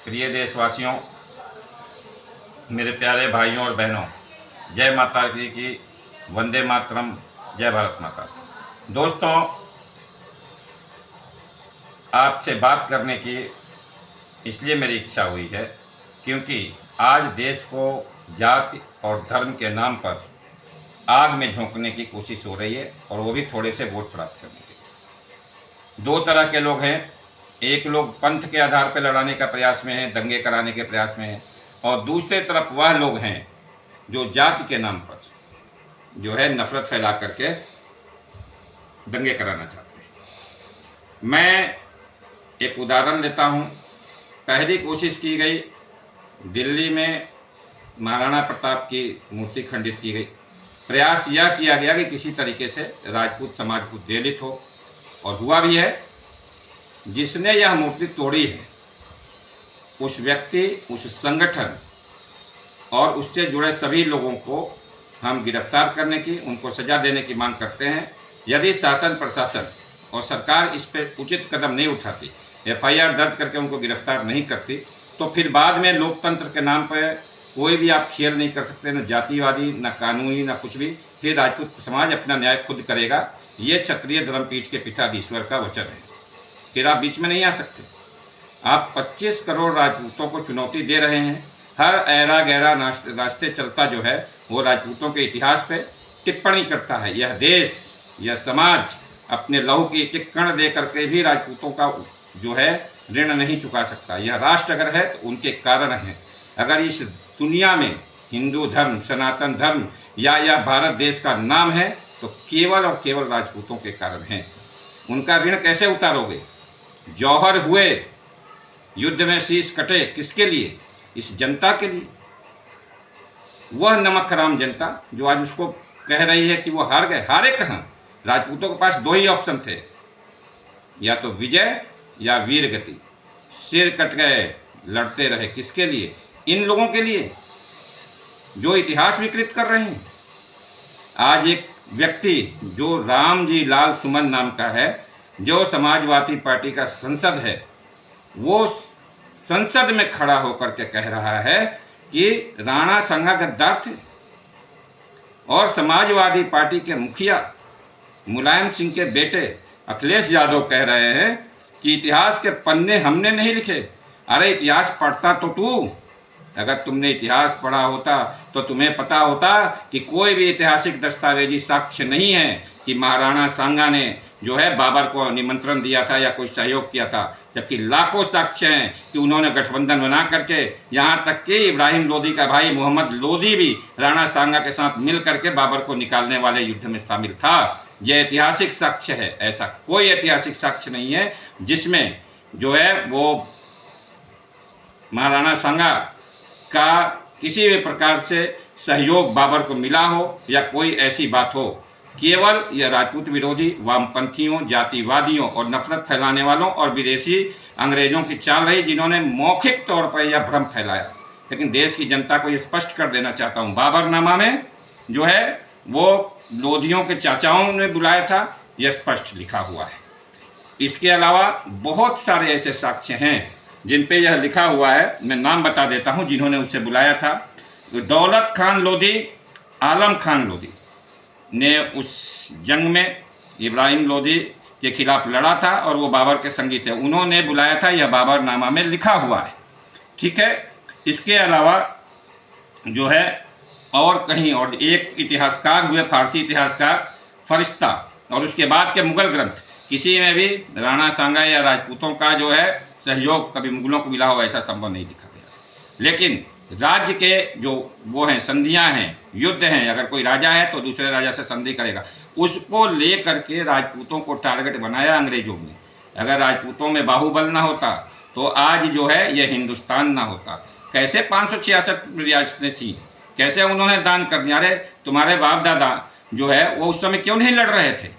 प्रिय देशवासियों, मेरे प्यारे भाइयों और बहनों, जय माता की वंदे मातरम, जय भारत माता। दोस्तों, आपसे बात करने की इसलिए मेरी इच्छा हुई है क्योंकि आज देश को जाति और धर्म के नाम पर आग में झोंकने की कोशिश हो रही है, और वो भी थोड़े से वोट प्राप्त करने के लिए। दो तरह के लोग हैं, एक लोग पंथ के आधार पर लड़ाने का प्रयास में हैं, दंगे कराने के प्रयास में हैं, और दूसरे तरफ वह लोग हैं जो जाति के नाम पर जो है नफरत फैला करके दंगे कराना चाहते हैं। मैं एक उदाहरण लेता हूँ। पहली कोशिश की गई, दिल्ली में महाराणा प्रताप की मूर्ति खंडित की गई। प्रयास यह किया गया कि किसी तरीके से राजपूत समाज को उद्वेलित हो, और हुआ भी है। जिसने यह मूर्ति तोड़ी है उस व्यक्ति, उस संगठन और उससे जुड़े सभी लोगों को हम गिरफ्तार करने की, उनको सज़ा देने की मांग करते हैं। यदि शासन, प्रशासन और सरकार इस पर उचित कदम नहीं उठाती, FIR दर्ज करके उनको गिरफ्तार नहीं करती, तो फिर बाद में लोकतंत्र के नाम पर कोई भी आप खेल नहीं कर सकते, न जातिवादी, न कानूनी, न कुछ भी। फिर राजपूत समाज अपना न्याय खुद करेगा। ये क्षत्रिय धर्मपीठ के पीठाधीश्वर का वचन है। फिर आप बीच में नहीं आ सकते। आप 25 करोड़ राजपूतों को चुनौती दे रहे हैं। हर ऐरा गैरा रास्ते चलता जो है वो राजपूतों के इतिहास पे टिप्पणी करता है। यह देश, यह समाज अपने लहू की एक एक कण दे करके भी राजपूतों का जो है ऋण नहीं चुका सकता। यह राष्ट्र अगर है तो उनके कारण है। अगर इस दुनिया में हिंदू धर्म, सनातन धर्म या यह भारत देश का नाम है तो केवल और केवल राजपूतों के कारण है। उनका ऋण कैसे उतारोगे? जौहर हुए, युद्ध में शीश कटे, किसके लिए? इस जनता के लिए। वह नमक हराम जनता जो आज उसको कह रही है कि वो हार गए। हारे कहाँ? राजपूतों के पास दो ही ऑप्शन थे, या तो विजय या वीर गति। सिर कट गए, लड़ते रहे। किसके लिए? इन लोगों के लिए जो इतिहास विकृत कर रहे हैं। आज एक व्यक्ति जो राम जी लाल सुमन नाम का है, जो समाजवादी पार्टी का संसद है, वो संसद में खड़ा होकर के कह रहा है कि राणा सांगा गद्दार थे, और समाजवादी पार्टी के मुखिया मुलायम सिंह के बेटे अखिलेश यादव कह रहे हैं कि इतिहास के पन्ने हमने नहीं लिखे। अरे इतिहास पढ़ता तो तू। अगर तुमने इतिहास पढ़ा होता तो तुम्हें पता होता कि कोई भी ऐतिहासिक दस्तावेजी साक्ष्य नहीं है कि महाराणा सांगा ने जो है बाबर को निमंत्रण दिया था या कोई सहयोग किया था। जबकि लाखों साक्ष्य हैं कि उन्होंने गठबंधन बना करके, यहाँ तक कि इब्राहिम लोदी का भाई मोहम्मद लोदी भी राणा सांगा के साथ मिल करके बाबर को निकालने वाले युद्ध में शामिल था। यह ऐतिहासिक साक्ष्य है। ऐसा कोई ऐतिहासिक साक्ष्य नहीं है जिसमें जो है वो महाराणा सांगा का किसी भी प्रकार से सहयोग बाबर को मिला हो या कोई ऐसी बात हो। केवल यह राजपूत विरोधी वामपंथियों, जातिवादियों और नफरत फैलाने वालों और विदेशी अंग्रेजों की चाल रही, जिन्होंने मौखिक तौर पर यह भ्रम फैलाया। लेकिन देश की जनता को यह स्पष्ट कर देना चाहता हूँ, बाबरनामा में जो है वो लोधियों के चाचाओं ने बुलाया था, यह स्पष्ट लिखा हुआ है। इसके अलावा बहुत सारे ऐसे साक्ष्य हैं जिन पे यह लिखा हुआ है। मैं नाम बता देता हूं जिन्होंने उसे बुलाया था। दौलत खान लोधी, आलम खान लोधी ने उस जंग में इब्राहिम लोदी के खिलाफ लड़ा था और वो बाबर के संगी थे। उन्होंने बुलाया था, यह बाबरनामा में लिखा हुआ है। ठीक है। इसके अलावा जो है और कहीं और एक इतिहासकार हुए, फारसी इतिहासकार फरिश्ता, और उसके बाद के मुगल ग्रंथ, किसी में भी राणा सांगा या राजपूतों का जो है सहयोग कभी मुगलों को मिला हो, ऐसा संभव नहीं लिखा गया। लेकिन राज्य के जो वो हैं, संधियां हैं, युद्ध हैं, अगर कोई राजा है तो दूसरे राजा से संधि करेगा, उसको ले करके राजपूतों को टारगेट बनाया अंग्रेजों ने। अगर राजपूतों में बाहुबल ना होता तो आज जो है यह हिंदुस्तान ना होता। कैसे 566 रियासतें थी, कैसे उन्होंने दान कर दिया। अरे तुम्हारे बाप दादा जो है वो उस समय क्यों नहीं लड़ रहे थे?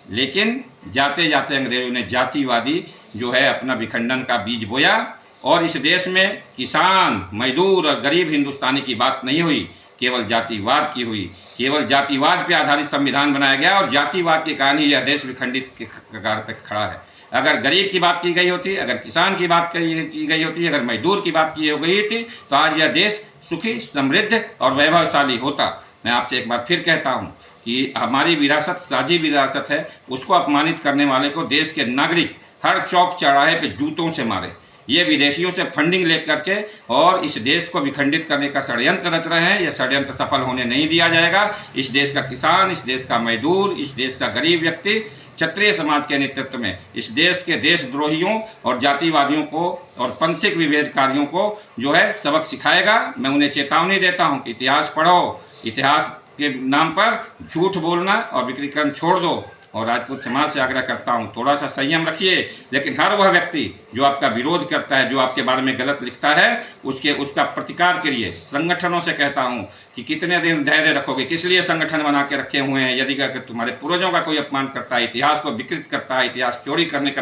लेकिन जाते जाते अंग्रेजों ने जातिवादी जो है अपना विखंडन का बीज बोया, और इस देश में किसान, मजदूर और गरीब हिंदुस्तानी की बात नहीं हुई। केवल जातिवाद की हुई। केवल जातिवाद पे आधारित संविधान बनाया गया और जातिवाद के कारण ही यह देश विखंडित के कगार पर खड़ा है। अगर गरीब की बात की गई होती, अगर किसान की बात की गई होती, अगर मजदूर की बात की गई थी, तो आज यह देश सुखी, समृद्ध और वैभवशाली होता। मैं आपसे एक बार फिर कहता हूँ कि हमारी विरासत साझी विरासत है, उसको अपमानित करने वाले को देश के नागरिक हर चौक चौराहे पे जूतों से मारे। ये विदेशियों से फंडिंग लेकर के और इस देश को विखंडित करने का षड्यंत्र रच रहे हैं। यह षड्यंत्र सफल होने नहीं दिया जाएगा। इस देश का किसान, इस देश का मजदूर, इस देश का गरीब व्यक्ति क्षत्रिय समाज के नेतृत्व में इस देश के देशद्रोहियों और जातिवादियों को और पंथिक विभेदकारियों को जो है सबक सिखाएगा। मैं उन्हें चेतावनी देता हूँ कि इतिहास पढ़ो, इतिहास के नाम पर झूठ बोलना और विकृतिकरण छोड़ दो। और राजपूत समाज से आग्रह करता हूँ, थोड़ा सा संयम रखिए, लेकिन हर वह व्यक्ति जो आपका विरोध करता है, जो आपके बारे में गलत लिखता है, उसका प्रतिकार करिए। संगठनों से कहता हूँ कि कितने दिन धैर्य रखोगे, किस लिए संगठन बना के रखे हुए हैं। यदि अगर तुम्हारे पूर्वजों का कोई अपमान करता है, इतिहास को विकृत करता है, इतिहास चोरी करने का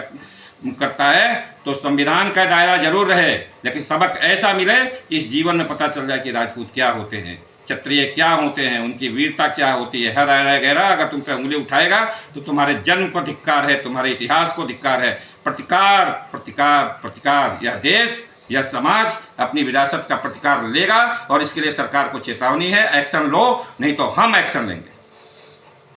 करता है, तो संविधान का दायरा जरूर रहे, लेकिन सबक ऐसा मिले कि इस जीवन में पता चल जाए कि राजपूत क्या होते हैं, क्षत्रिय क्या होते हैं, उनकी वीरता क्या होती है। हर गहरा अगर तुम पे उंगली उठाएगा तो तुम्हारे जन्म को धिक्कार है, तुम्हारे इतिहास को धिक्कार है। प्रतिकार प्रतिकार प्रतिकार। यह देश, यह समाज अपनी विरासत का प्रतिकार लेगा और इसके लिए सरकार को चेतावनी है, एक्शन लो, नहीं तो हम एक्शन लेंगे।